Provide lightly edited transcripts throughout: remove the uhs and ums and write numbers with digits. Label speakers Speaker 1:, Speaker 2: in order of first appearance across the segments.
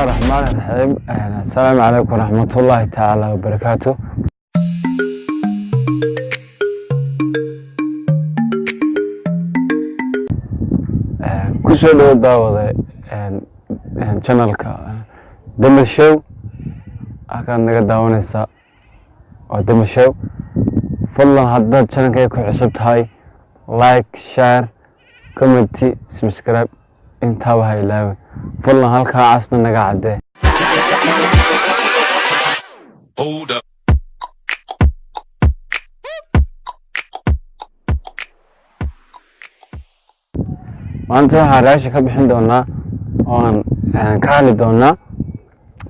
Speaker 1: الله الرحمن الرحيم. السلام عليكم ورحمة الله تعالى وبركاته. كسب داwo channelka dhaba show akan naga daawanaysa oo dhaba show fadlan haddaad channelka ku cusub tahay like share comment subscribe inta waxa ilaawe fadlan halka casna naga cadee hold up maanta waxaan raashin ka bixin doonaa oo aan ka hadli doonaa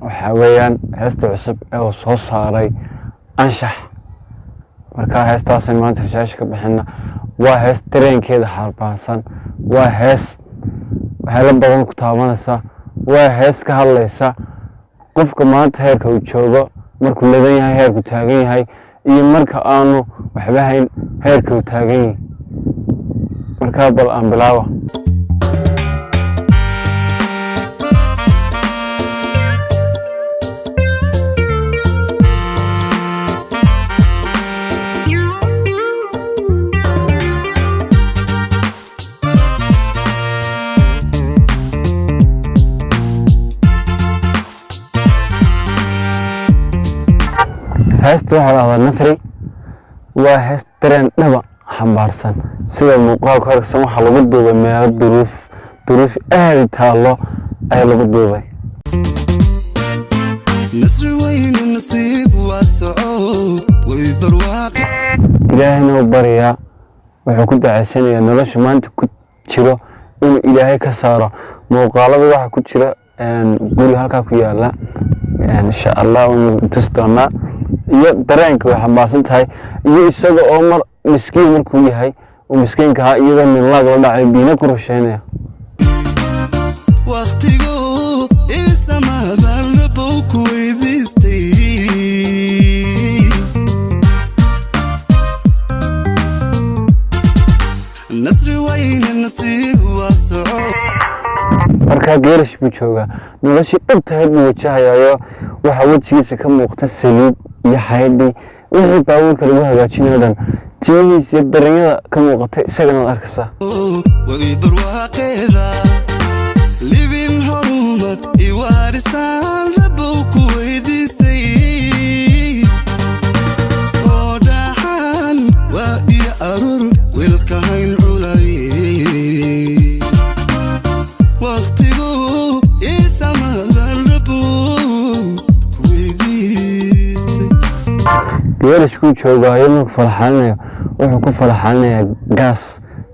Speaker 1: waxa weeyaan heesta cusub ee uu soo saaray Ansha marka heestaas maanta raashin ka bixina waa hees dareenkeeda xambaarsan waa hees waxa la badan ku taabanaysa waa hees ka hadlaysa qofka maanta heerka uu joogo markuu leedan yahay heerku taagan yahay iyo marka aanu waxba hayn heerka uu taagan yahay marka bal aan bilaawo heesta waxa Nazri waa hees dareen dhaba xambaarsan sida muuqaalka horeysan waxa lagu duubay meel duruuf aad taalo ay lagu duubay Nazri weyn nasiib waa socod way barwaaq ilaahayna bariya wuxuu ku dacaysanayaa nolosha maanta ku jiro in ilaahay ka saaro muuqaalada waxa ku jira guri halka ku yaala insha Allah oo tusdoona iyo dareenka waxa xambaarsan tahay iyo isaga oo mar miskiin markuu yahay oo miskiinka ah iyadoo min laag la dhacay biina ku rusheynaya waqtigu isamadan labo ku weydistay Nazri weyn nasiib waasoo marka geerish buu joogaa noloshii dhabtahay buu wajahayo waxa wajigiisa ka muuqata saliid iyo xaydhi wixii baabuurka lagu hagaajinayo dhan tiimihiisa dareenyada ka muuqata isagana arkaysa way barwaaqeeda living horumad iwaarisan rabo ku weydiistay oo dhaxan waa iyo arur wilka hayn culay waqtigu isamadan rabo geerishku joogayo markuu farxanayo wuxuu ku farxanayaa gaas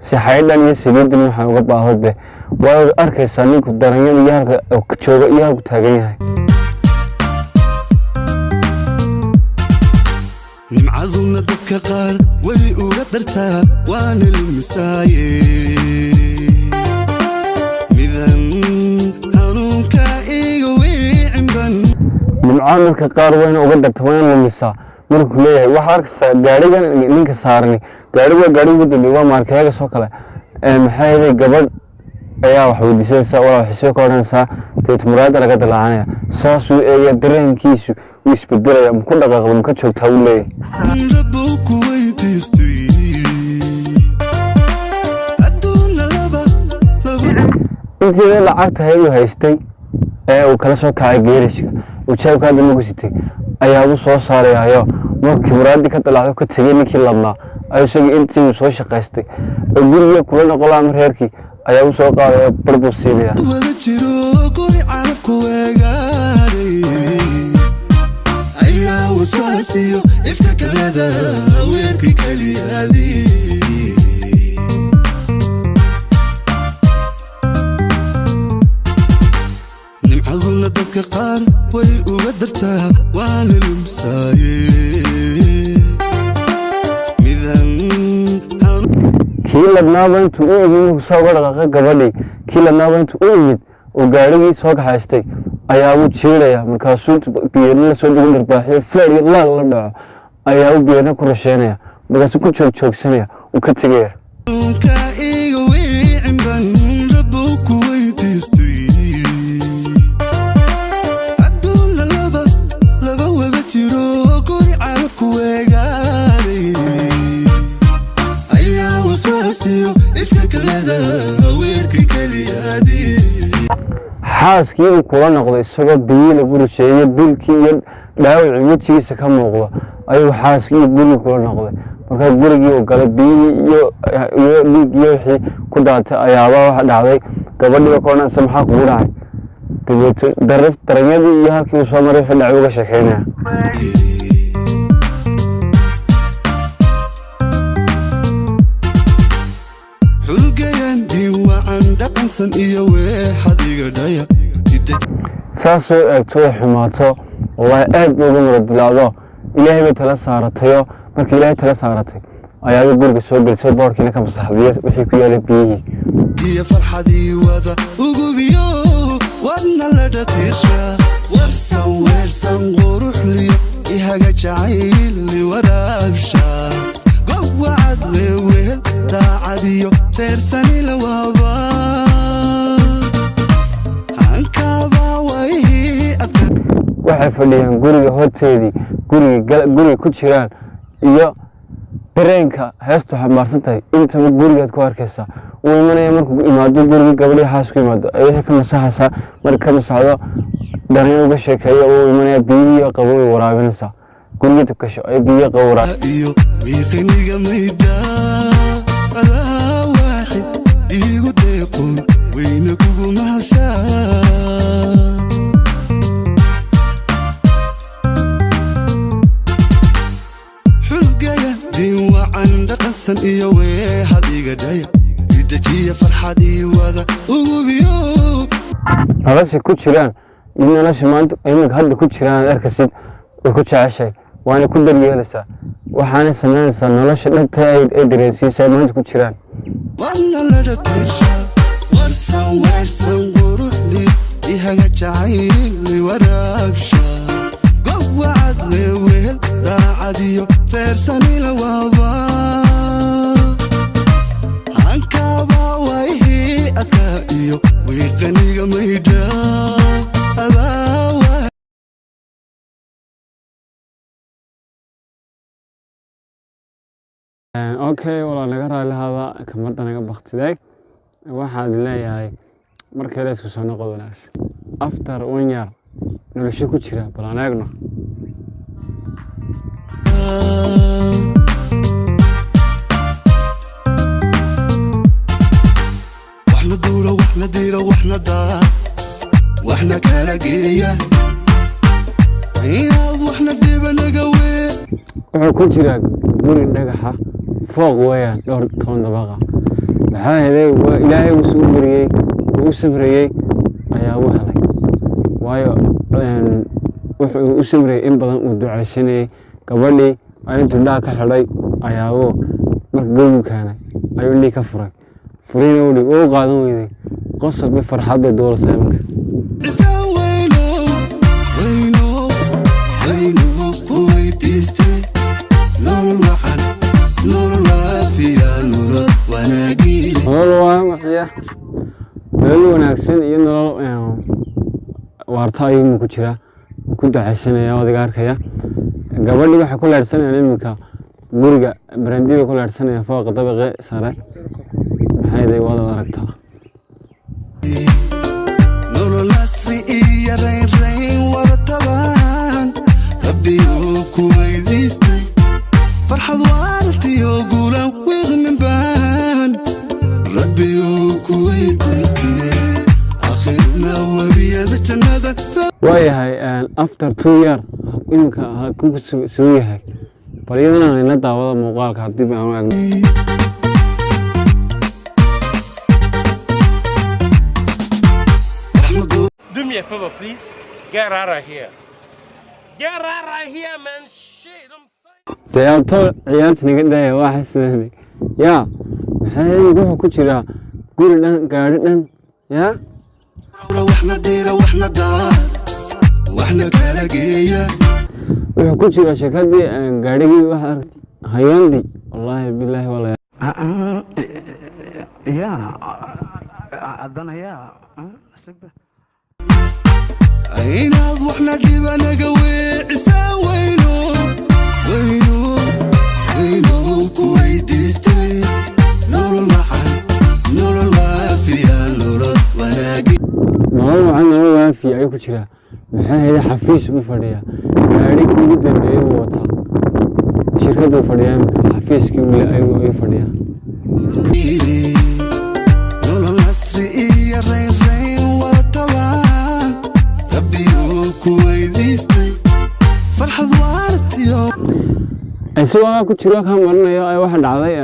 Speaker 1: si xaydhan iyo saliidan waxa uga baahday waa arkaysaa ninku daranyada iyo halka uu ka joogo iyo halka taagan yahay nimcaduna dadka qaar way uga dartaa waan ilmisaaye midan hanuunka iga wiicimban nimcadka qaar way uga dartaa waan ilmisaa markuu leeyahay waxa arkaysaa gaarigan ninka saarani gaariga dambe waa markayga soo kale maxay yahay gabadh ayaa wax weydiisaysa walaal xisbi ka oranaysa teed muraad laga dalaacanaya saasuu eeyaa dareenkiisu uu isbedelaya ku dhaqaaqo ma ka joogtaa uu leeyahay rabo ku weydiistay adduuna laba intii lacagta uu haystay ee uu kala soo kacay geerishka uu jaabka hadda lagu sitay ayaa uu soo saarayo markii muraadi ka dalacdo ka tagay ninkii labna ay isaga intii soo shaqaystay guriga kula noqolaan reerkii ayaa uu soo qaaday barbusiiliya wada jiro guri carabku weegaaray ayaa waswaasiyo ifka kalada weerki kaliyaadi nimcaduna dadka qaar way uga dartaa waan ilmisaaye midan kii ladnaaba intuu u yimid soo dhaqaaqay gabadhii kii ladnaaba intuu u yimid oo gaarigii soo kaxaystay ayaa uu jiiraya markaasuu biyeena soo dhigin darbaaxay fleer iyo laag la dhaco ayaa uu biyeena ku rasheynaya markaasuu ku joogsanaya uu ka tagaya iga wiicimban rabo ku weydiistay xaaskii uu kula noqday isagoo biyo lagu rusheeyay dulkii iyo dhaawacii wejigiisa ka muuqda ayuu xaaskii guriga kula noqday markaa gurigii uu galay biyihii iyo dhiiggii wixii ku daatay ayaaba waxa dhacday gabadhiiba ka odhanaysa maxaa kugu dhacay dabeeto daranyadii iyo halkii uu soo maray wixii dhacay uga sheekeynaya saasoo eegto way xumaato wallahi aad bay uga mara dilaacdo ilaahay bay tala saaratayo markii ilaahay tala saaratay ayaaba guriga soo gelisay boorkiina ka masaxdiyo wixii ku yaalay biyihii iyo farxadii wada ugubiyo wadna la dhatiisha warsan quruxliyo ihaga jacayli waraabsha gowacad leweel daacadiyo teersani la waaba waxay fadhiyaan guriga horteedii guriga ku jiraan iyo dareenka heestu xambaarsan tahay intaba gurigaad ku arkaysaa uu imanaya markuu imaado gurigii gabadhii xaas ku imaado ay wixii ka masaxaysaa marka ka masaxdo dareen uga sheekeeya uu imanaya biyihii qabow ay waraabinaysaa guriga dukasho ay biyo qabow waraabiyo wiiqiniga maydhaa adaa waaxid iigu deeqoon weyna kugu mahashaa iyo wee hadiga dhaya idajiya farxad ii wada ugubiyo nolosha ku jiraan iyo nolosha maanta iminka hadda ku jiraan aad arkasid way ku jeceshay waana ku daryeelaysaa waxaanay samaynaysaa nolosha dhabta ay dareensiisaa maanta ku jiraan wadna la dhatiisha warsan quruxli ihaga jacayli waraabsha gowacad leweel daacadiyo teersani la waaba okay wala laga raalahaada kamarda naga baqtiday waxaad leeyahay markii la isku soo noqdo wanaagsan after 1 year nolosha ku jira balan eegno waxna diro waxna daa waxna kala geeya inaad waxna dhiba naga wee wuxuu ku jira guri dhagaxa fooq weeyaan dhowr 10 dabaqa maxaa helay ilaahay uu soo guriyay uu sabrayay ayaa uu helay waayo wuxuu u sabrayay in badan uu ducaysanayay gabadhii ayuu dhaa ka xidhay ayaa uu markii guriga keenay ayuu dhii ka furay furiina uu qaadan weyday qosol bi farxad bay doola saamka nolol wanaagsan iyo nolol waarta ayuu ku jira ku ducaysanaya wadiga arkaya gabadhii waxa ku leersanayaan iminka guriga barandiga ku leersanaya fooqa dabaqe sare maxay day wada aragtaa nolol asri iyo rayn wada tabaan rabbiyo ku weydiistay farxad waartiyo guulan wiiq min baan rabbiyo ku weydiistay akhirna wabiyada jannada waayahay after 2 year iminka ku soo yahay bal iyadana la daawada muuqaalka hadii aan eegno
Speaker 2: Do me a favor, please. Get out of here. Get out of here, man. Shit, I'm saying.
Speaker 1: They are told ciyaarta naga daya waxa sideen. Ya, maxay wuxuu ku jira guri dhan gaari dhan. Ya? Waxna dira waxna daa. Waxna kala geeya. Wuxuu ku jira shakadii gaarigii waxa hayandi. Wallahi billahi wala. Ya. Adana ya. inaad waxna dhiba naga weecisaa weyno ku weydiistay nolol macaan nolol waafiya nolol wanaagi nolol macaan nolol jira maxay hay'ad xafiis u fadhiya gaari kugu dambeeyay wata shirkadu fadhiya xafiiskii wali ay fadhiya
Speaker 3: Nazri iyo rayn wada tabaan rabbiyo ku weydiistay farxad waartiyo
Speaker 1: isagoo ku jiro ka marnayo ay wax dhacday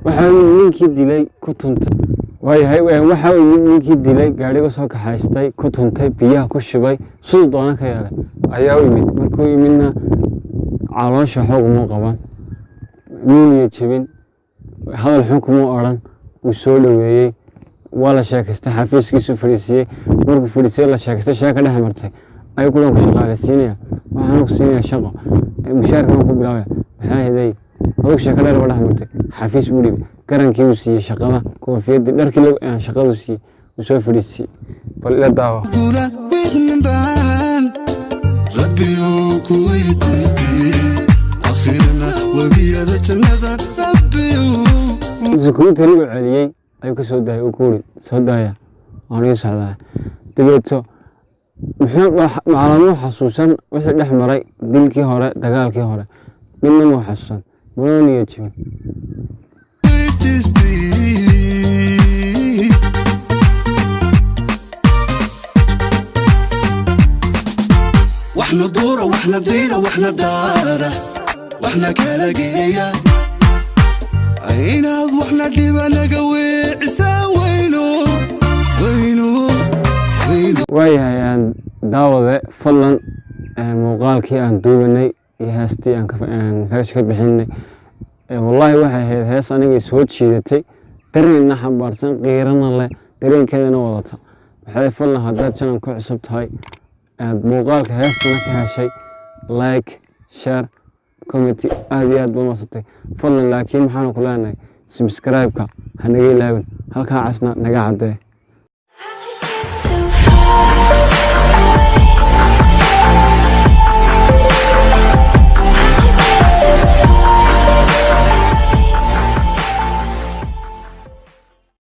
Speaker 1: waxa ninkii dilay ku tuntay waayahay waxa ninkii dilay gaariga soo kaxaystay ku tuntay biyaha ku shubay sidoo doona ka yeelay ayaa u yimid markuu yimidna caloosha xoog ma qaban niyo jabin hadal xun kuma oran uu soo dhaweeyay wala sheekaystay xafiiskiisu fariisiyay markuu fariisiyay la sheekaystay sheeka dhex martay ay ku ku shaqaaleysiinaya waxaan ku siinaya shaqo mushaarka ku bilaabay maxay adoo sheeka dheer wada martay xafiis buu dhibay garankii uu siiyay shaqada koofiyada dharkii aan shaqadu siiyay uu soo fariisiyay bal ila daawo
Speaker 3: rabbiyo ku weydiistay akhirna wabiyada jannada rabbiyo
Speaker 1: زكوت رجع عليه أيوة كسوداي وكوري سودايا أنا يسعى تبيتو معلومة حسوسا وحد أحمري دلكي هراء دجالكي هراء من مو حسوسا منو يجيبون
Speaker 3: واحنا دورة واحنا ديرة واحنا دارة واحنا كلاقية عينا واحنا ديبنا قوي عسى وينو
Speaker 1: waayahay daawade fadlan muuqaalkii aan duubanay iyo heestii aan kaga bixinay wallahi waxay ahayd hees aniga soo jiidatay dareenna xambaarsan qiirana leh dareenkeedana wadata waxay fadlan haddaad channel ku cusub tahay aad muuqaalka heestana ka heshay like share comment aad iyo aad baa maasatay fadlan laakiin maxaan ku leenahay subscribe-ka ha naga ilaawin halkaa casna naga cadee